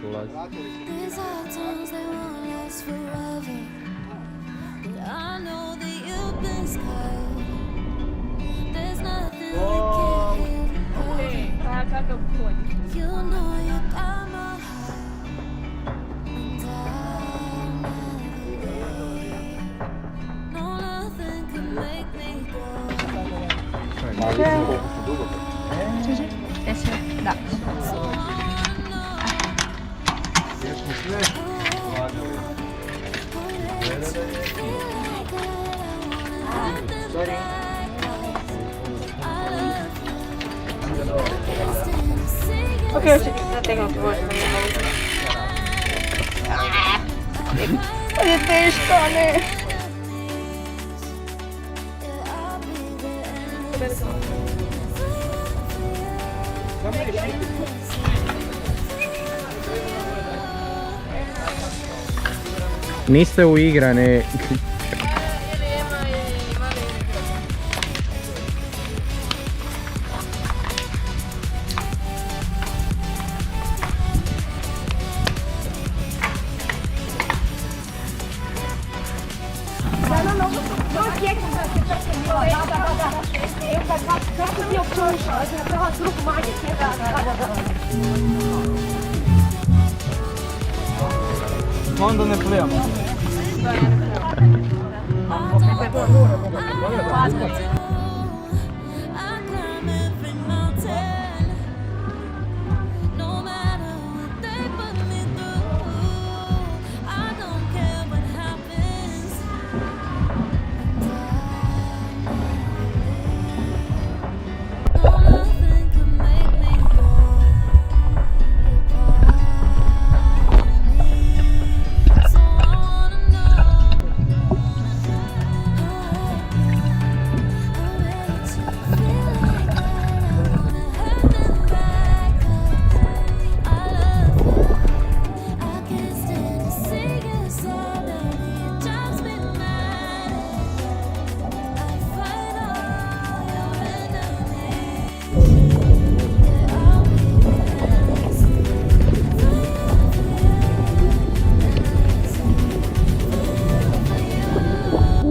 ulaz. These are times they won't last forever, but I know that you've been scarred. There's nothing we can't heal. You know you got my heart, and I'll never leave. No, nothing could make me go. Da. Okej, jag tengo que volver. Oye, teško, ne. Niste uigrane. Onda ne plijamo.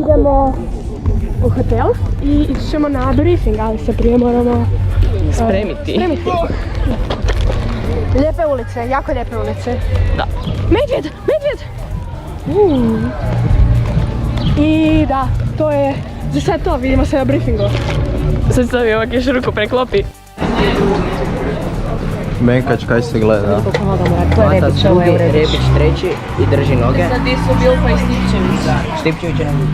Idemo u hotel i ići ćemo na briefing, ali se prije moramo Spremiti. Lijepe ulice, jako lijepe ulice. Da. Medvjed! Medvjed! I da, to je za sad to, vidimo se na briefingu. Sad stavi ovak još ruku preklopi. Benkač kaj se gleda? Mata drugi, Rebić treći i drži noge. Sad gdje su Bilfa i Stipčević. Stipčević je na drugi.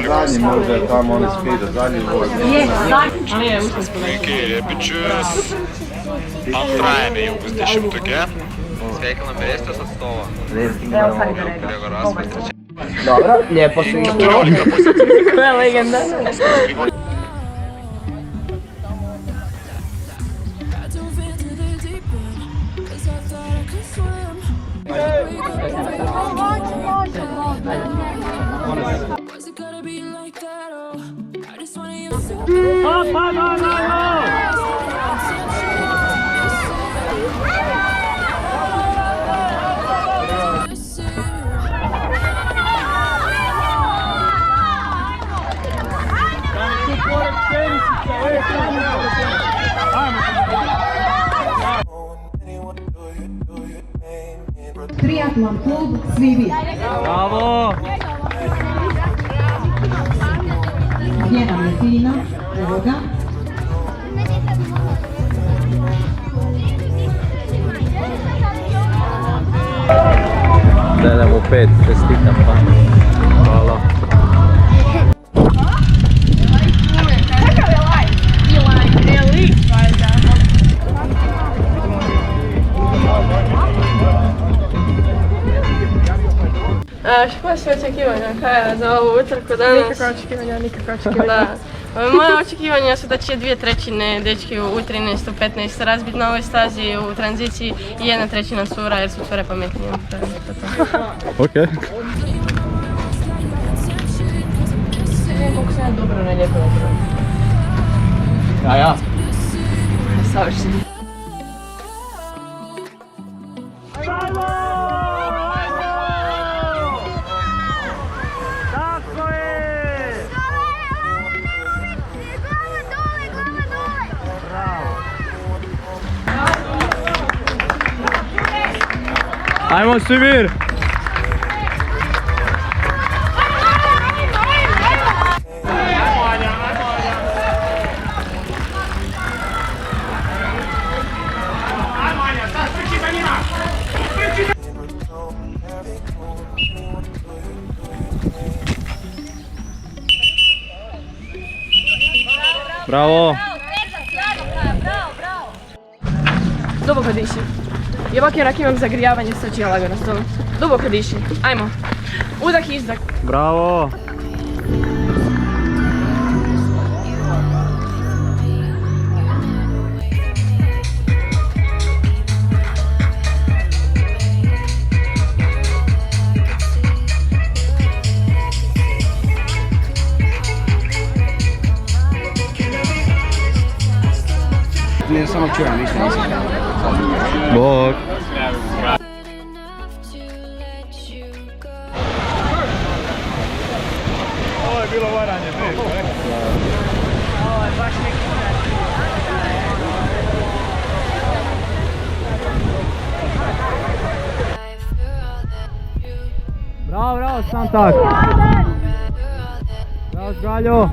Zadnji možda tamo oni spide, zadnji Sveiki, bičius. Antrajame jau bus 10-tuke. Sveikinam Estijos atstovą. Gregoras Vaistrečiai. Dobro, lijepo su. 14 pozicija. Koja legenda. Was it gonna be like that? Oh, I just wanna use Triatlon klub Svi vi. Bravo! Gdje nam je fino? Evo ga. Da nam u 5, čestitam pa. Hvala. Što su očekivanja Kaja za ovu utrku danas? Nikakva očekivanja. Da. Moje očekivanja su da će 2/3 dečki u 13, u 15 razbiti na ovoj stazi u tranziciji i 1/3 cura jer su cure pametnije. Ok. znam koliko sam ja dobro nalijepila. Ja. Savršeno. Ajmo Sibir! Bravo! Duboko diši. I ovak i onak imam zagrijavanje, sad ću ja lagano s tobom. Duboko diši. Ajmo. Udah, izdah. Bravo! Ne, samo čujem, ništa nisam. Bog! enough to let you go. Ovo je bilo varanje, Bravo, bravo, sam tak! Bravo, Zgaljo!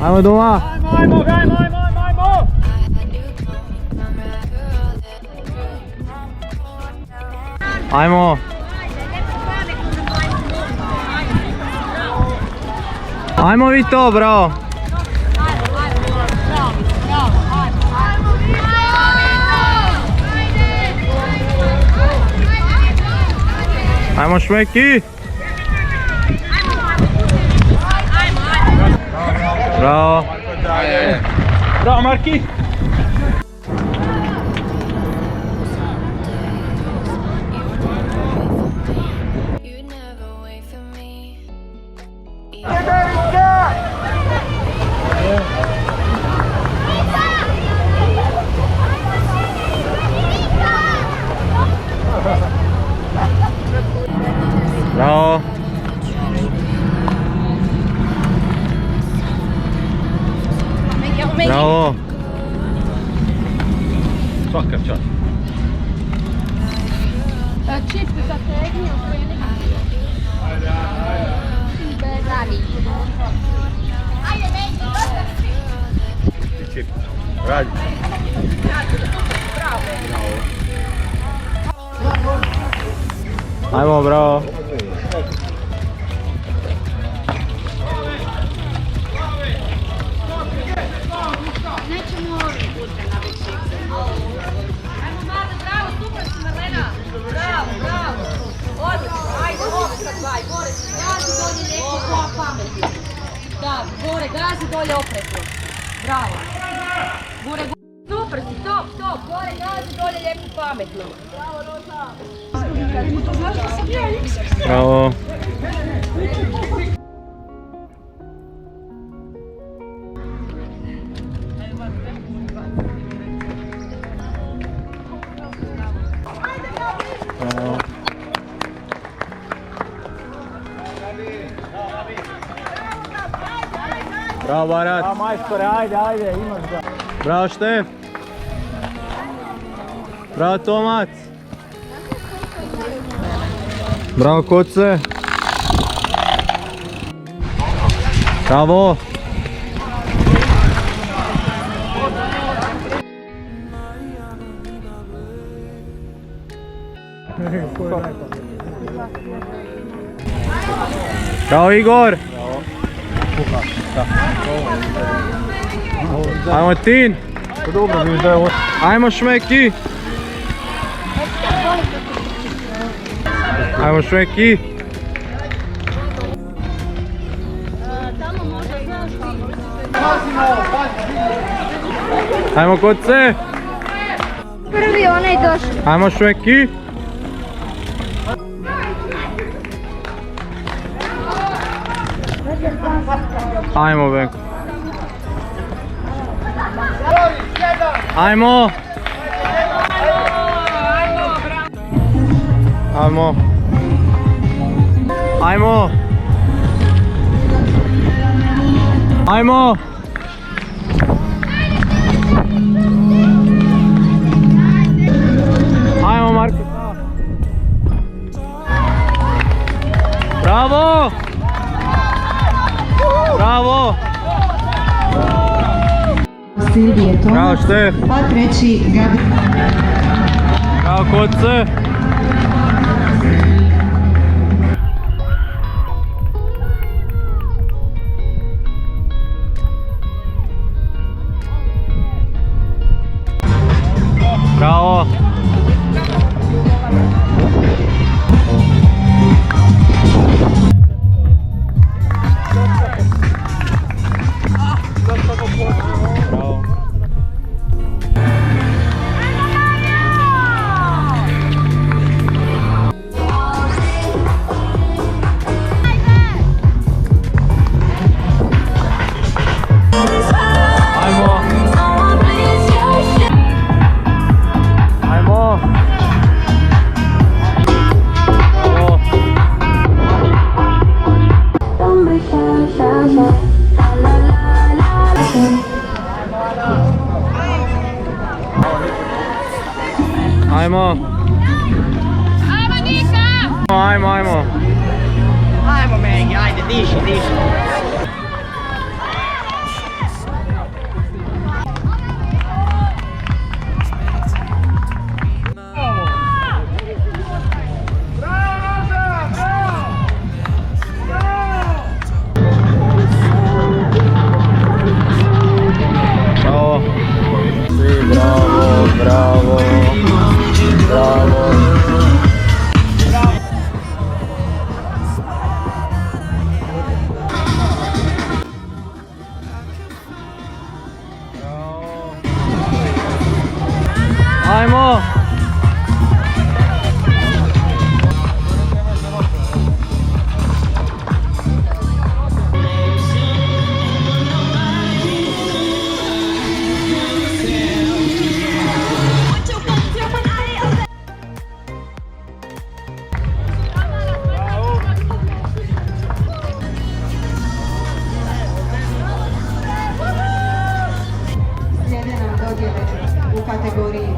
Ajmo doma! Ajmo! Ajmo! Ajmo vi to, bravo! Ajmo Šmeki! Bravo! Bravo Marki! You'd never wait for me. Bravo! Bravo! Svaka čast! Čip zategni, okreni. Čip, radi! Ajmo, bravo! Da, gore gazi, dolje oprezno. Bravo. Gore, super, stop, gore gazi, dolje lijepo pametno. Bravo! Bravo Barat! A majstore, ajde, imaš ga. Bravo Štef! Bravo Tomac! Bravo Koce! Bravo! Bravo Igor! Ajmo Tin! Ajmo Šmeki! Ajmo Šmeki! Ajmo Koce! Prvi onaj došao. Ajmo Šmeki! Ajmo, Benko. Ajmo! Ajmo! Ajmo! Ajmo! Ajmo, Marko! Bravo! Bravo! Silvije Bravo, Tomac, Štef! pa treći Gabriel. Bravo, Koce! Bravo! Bravo! Ajmo! Ajmo! Bravo! Ajmo! Ajmo, Nika! Ajmo, ajmo! Ajmo Megi, ajde, diši, diši. Bravo! Svi bravo, bravo! Bravo! Ajmo! Slijede nam dodjele u kategoriji